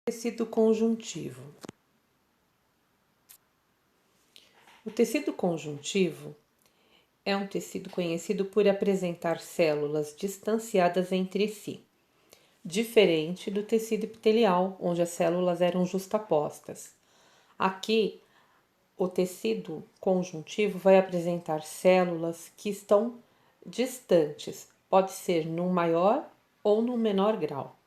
Tecido conjuntivo. O tecido conjuntivo é um tecido conhecido por apresentar células distanciadas entre si, diferente do tecido epitelial, onde as células eram justapostas. Aqui, o tecido conjuntivo vai apresentar células que estão distantes, pode ser num maior ou num menor grau.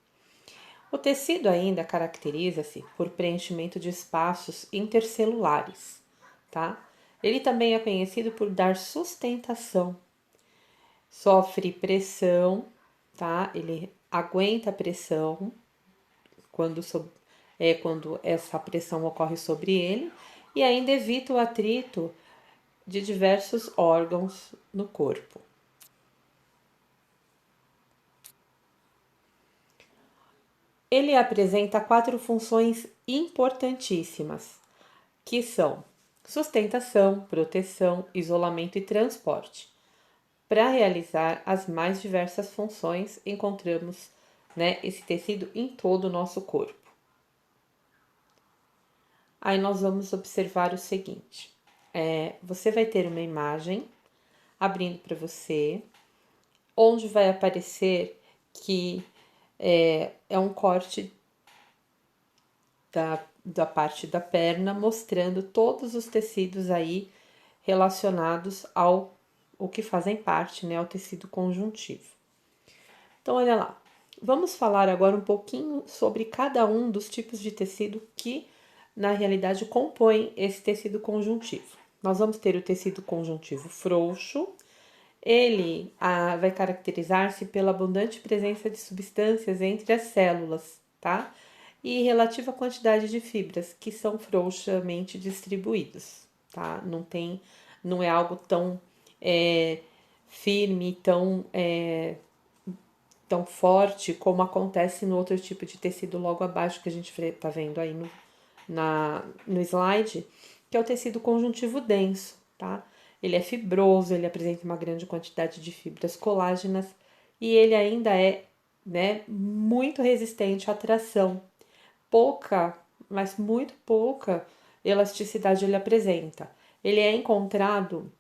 O tecido ainda caracteriza-se por preenchimento de espaços intercelulares, tá? Ele também é conhecido por dar sustentação. Sofre pressão, tá? Ele aguenta a pressão quando essa pressão ocorre sobre ele e ainda evita o atrito de diversos órgãos no corpo. Ele apresenta 4 funções importantíssimas, que são sustentação, proteção, isolamento e transporte. Para realizar as mais diversas funções, encontramos, esse tecido em todo o nosso corpo. Aí nós vamos observar o seguinte: você vai ter uma imagem abrindo para você, onde vai aparecer que é um corte da parte da perna, mostrando todos os tecidos aí relacionados ao que fazem parte, ao tecido conjuntivo. Então, olha lá. Vamos falar agora um pouquinho sobre cada um dos tipos de tecido que, na realidade, compõem esse tecido conjuntivo. Nós vamos ter o tecido conjuntivo frouxo. Ele vai caracterizar-se pela abundante presença de substâncias entre as células, tá? E relativa quantidade de fibras que são frouxamente distribuídas, tá? Não é algo tão firme, tão forte como acontece no outro tipo de tecido logo abaixo que a gente tá vendo aí no slide, que é o tecido conjuntivo denso, tá? Ele é fibroso, ele apresenta uma grande quantidade de fibras colágenas e ele ainda é, muito resistente à tração. Pouca, mas muito pouca elasticidade ele apresenta. Ele é encontrado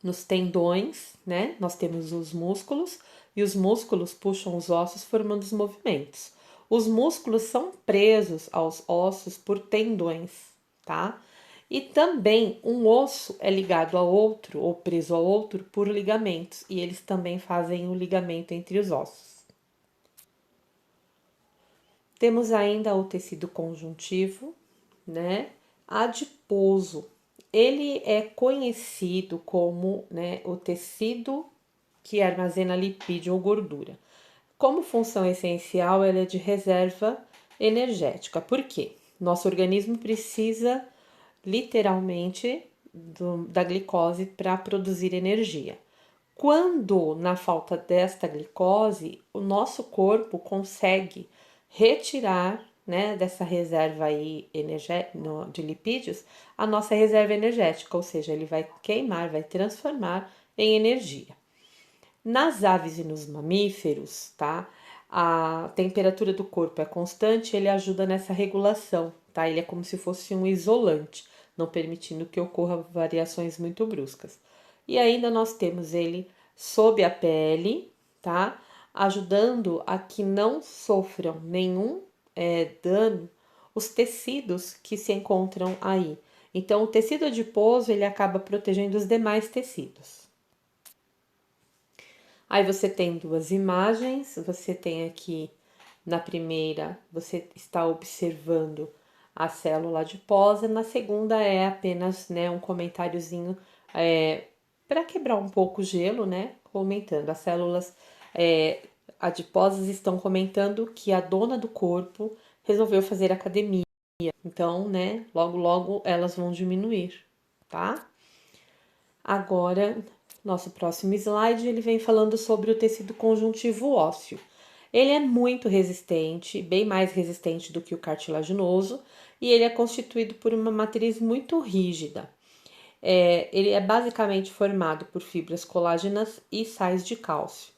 nos tendões, Nós temos os músculos e os músculos puxam os ossos formando os movimentos. Os músculos são presos aos ossos por tendões, tá? E também um osso é ligado ao outro ou preso ao outro por ligamentos, e eles também fazem o ligamento entre os ossos. Temos ainda o tecido conjuntivo, adiposo. Ele é conhecido como, o tecido que armazena lipídio ou gordura. Como função essencial, ele é de reserva energética. Por quê? Nosso organismo precisa literalmente da glicose para produzir energia. Quando, na falta desta glicose, o nosso corpo consegue retirar, dessa reserva aí de lipídios, a nossa reserva energética, ou seja, ele vai queimar, vai transformar em energia. Nas aves e nos mamíferos, tá? A temperatura do corpo é constante, ele ajuda nessa regulação, tá? Ele é como se fosse um isolante, não permitindo que ocorram variações muito bruscas. E ainda nós temos ele sob a pele, tá? Ajudando a que não sofram nenhum dano os tecidos que se encontram aí. Então, o tecido adiposo, ele acaba protegendo os demais tecidos. Aí você tem duas imagens, você tem aqui na primeira, você está observando a célula adiposa, na segunda é apenas, um comentáriozinho para quebrar um pouco o gelo, comentando. As células adiposas estão comentando que a dona do corpo resolveu fazer academia, então, logo logo elas vão diminuir, tá? Agora, nosso próximo slide, ele vem falando sobre o tecido conjuntivo ósseo. Ele é muito resistente, bem mais resistente do que o cartilaginoso, e ele é constituído por uma matriz muito rígida. Ele é basicamente formado por fibras colágenas e sais de cálcio.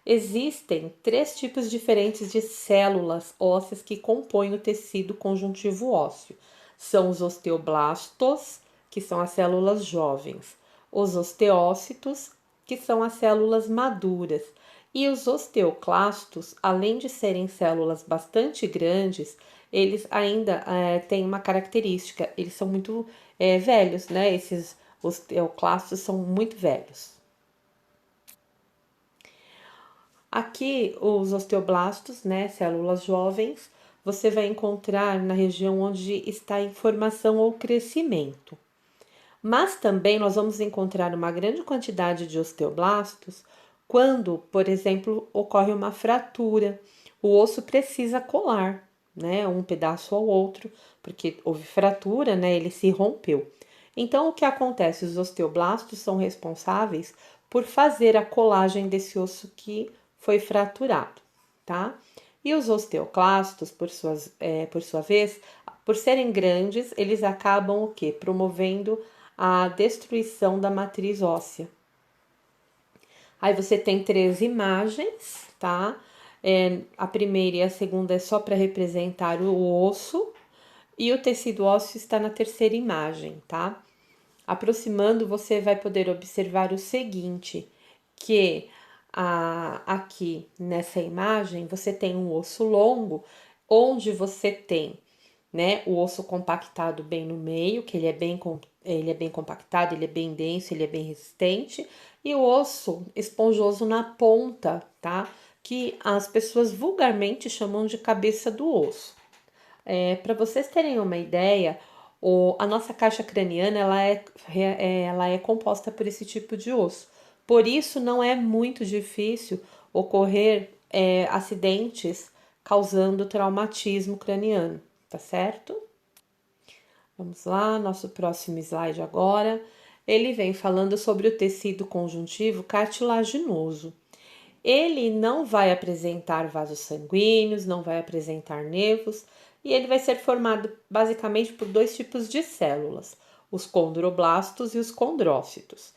Existem três tipos diferentes de células ósseas que compõem o tecido conjuntivo ósseo. São os osteoblastos, que são as células jovens, os osteócitos, que são as células maduras, e os osteoclastos, além de serem células bastante grandes, eles ainda têm uma característica, eles são muito velhos, né? Esses osteoclastos são muito velhos. Aqui, os osteoblastos, né, células jovens, você vai encontrar na região onde está em formação ou crescimento. Mas também nós vamos encontrar uma grande quantidade de osteoblastos quando, por exemplo, ocorre uma fratura. O osso precisa colar, né, um pedaço ao outro, porque houve fratura, né, ele se rompeu. Então, o que acontece? Os osteoblastos são responsáveis por fazer a colagem desse osso que foi fraturado, tá? E os osteoclastos, por sua vez, por serem grandes, eles acabam o quê? Promovendo a destruição da matriz óssea. Aí você tem três imagens, tá? A primeira e a segunda é só para representar o osso, e o tecido ósseo está na terceira imagem, tá? Aproximando, você vai poder observar o seguinte, que aqui nessa imagem você tem um osso longo, onde você tem, né, o osso compactado bem no meio, que ele é bem compactado, ele é bem denso, ele é bem resistente, e o osso esponjoso na ponta, tá? Que as pessoas vulgarmente chamam de cabeça do osso. Para vocês terem uma ideia, a nossa caixa craniana ela é composta por esse tipo de osso. Por isso, não é muito difícil ocorrer acidentes causando traumatismo craniano, tá certo? Vamos lá, nosso próximo slide agora. Ele vem falando sobre o tecido conjuntivo cartilaginoso. Ele não vai apresentar vasos sanguíneos, não vai apresentar nervos, e ele vai ser formado basicamente por dois tipos de células, os condroblastos e os condrócitos.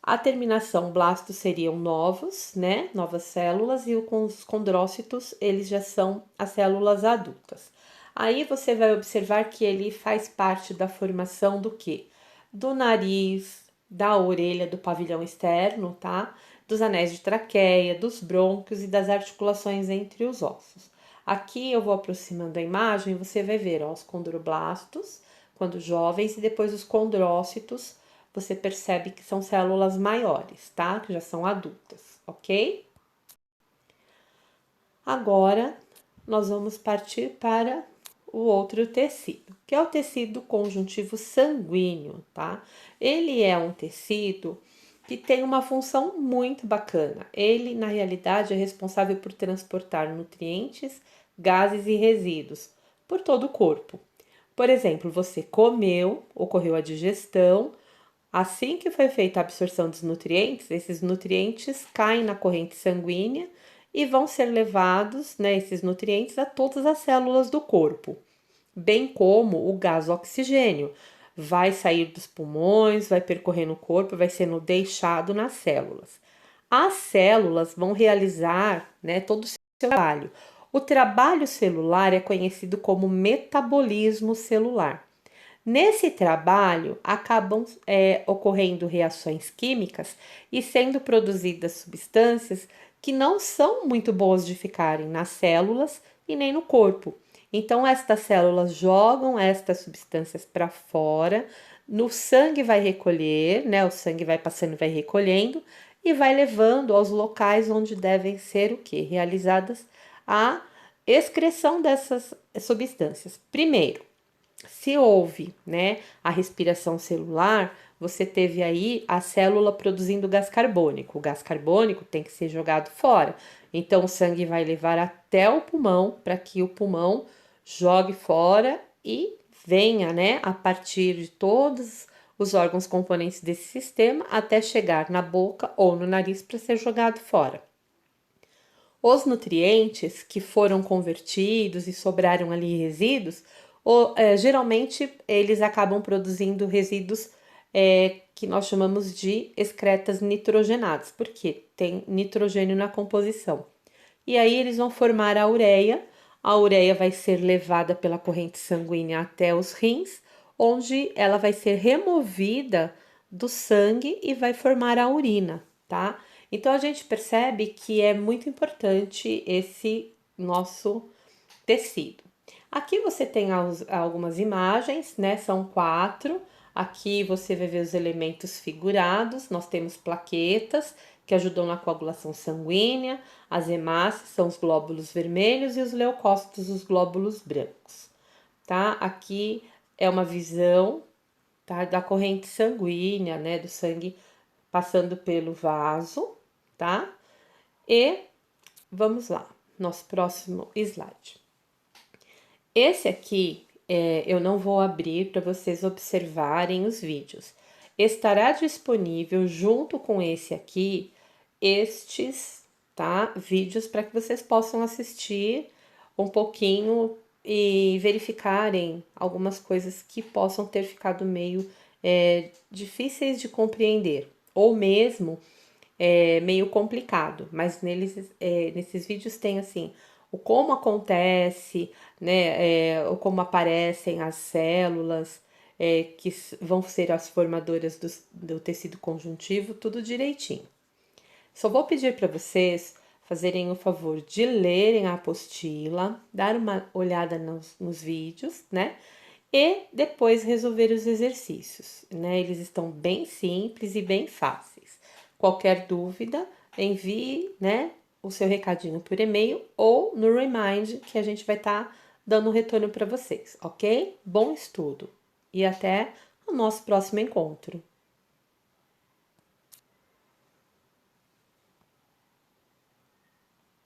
A terminação blasto seriam novos, né? Novas células, e os condrócitos, eles já são as células adultas. Aí você vai observar que ele faz parte da formação do quê? Do nariz, da orelha, do pavilhão externo, tá? Dos anéis de traqueia, dos brônquios e das articulações entre os ossos. Aqui eu vou aproximando a imagem, você vai ver ó, os condroblastos, quando jovens, e depois os condrócitos, você percebe que são células maiores, tá? Que já são adultas, ok? Agora, nós vamos partir para o outro tecido, que é o tecido conjuntivo sanguíneo, tá? Ele é um tecido que tem uma função muito bacana. Ele, na realidade, é responsável por transportar nutrientes, gases e resíduos por todo o corpo. Por exemplo, você comeu, ocorreu a digestão. Assim que foi feita a absorção dos nutrientes, esses nutrientes caem na corrente sanguínea e vão ser levados, né, esses nutrientes a todas as células do corpo, bem como o gás oxigênio. Vai sair dos pulmões, vai percorrendo o corpo, vai sendo deixado nas células. As células vão realizar, né, todo o seu trabalho. O trabalho celular é conhecido como metabolismo celular. Nesse trabalho, acabam ocorrendo reações químicas e sendo produzidas substâncias que não são muito boas de ficarem nas células e nem no corpo. Então, estas células jogam estas substâncias para fora, no sangue vai recolher, né? O sangue vai passando, vai recolhendo e vai levando aos locais onde devem ser o que? Realizadas a excreção dessas substâncias. Primeiro, se houve, né, a respiração celular, você teve aí a célula produzindo gás carbônico. O gás carbônico tem que ser jogado fora. Então, o sangue vai levar até o pulmão para que o pulmão jogue fora e venha, né, a partir de todos os órgãos componentes desse sistema até chegar na boca ou no nariz para ser jogado fora. Os nutrientes que foram convertidos e sobraram ali resíduos, geralmente eles acabam produzindo resíduos que nós chamamos de excretas nitrogenadas, porque tem nitrogênio na composição. E aí eles vão formar a ureia vai ser levada pela corrente sanguínea até os rins, onde ela vai ser removida do sangue e vai formar a urina, tá? Então a gente percebe que é muito importante esse nosso tecido. Aqui você tem algumas imagens, né? São 4. Aqui você vai ver os elementos figurados. Nós temos plaquetas que ajudam na coagulação sanguínea, as hemácias são os glóbulos vermelhos e os leucócitos, os glóbulos brancos, tá? Aqui é uma visão, tá, da corrente sanguínea, né, do sangue passando pelo vaso, tá? E vamos lá, nosso próximo slide. Esse aqui eu não vou abrir para vocês observarem os vídeos. Estará disponível junto com esse aqui, estes, tá? Vídeos para que vocês possam assistir um pouquinho e verificarem algumas coisas que possam ter ficado meio difíceis de compreender, ou mesmo meio complicado, mas nesses vídeos tem assim o como acontece, né, o como aparecem as células que vão ser as formadoras do tecido conjuntivo, tudo direitinho. Só vou pedir para vocês fazerem o favor de lerem a apostila, dar uma olhada nos vídeos, né? E depois resolver os exercícios, né? Eles estão bem simples e bem fáceis. Qualquer dúvida, envie, né, o seu recadinho por e-mail ou no Remind, que a gente vai estar dando um retorno para vocês, ok? Bom estudo e até o nosso próximo encontro.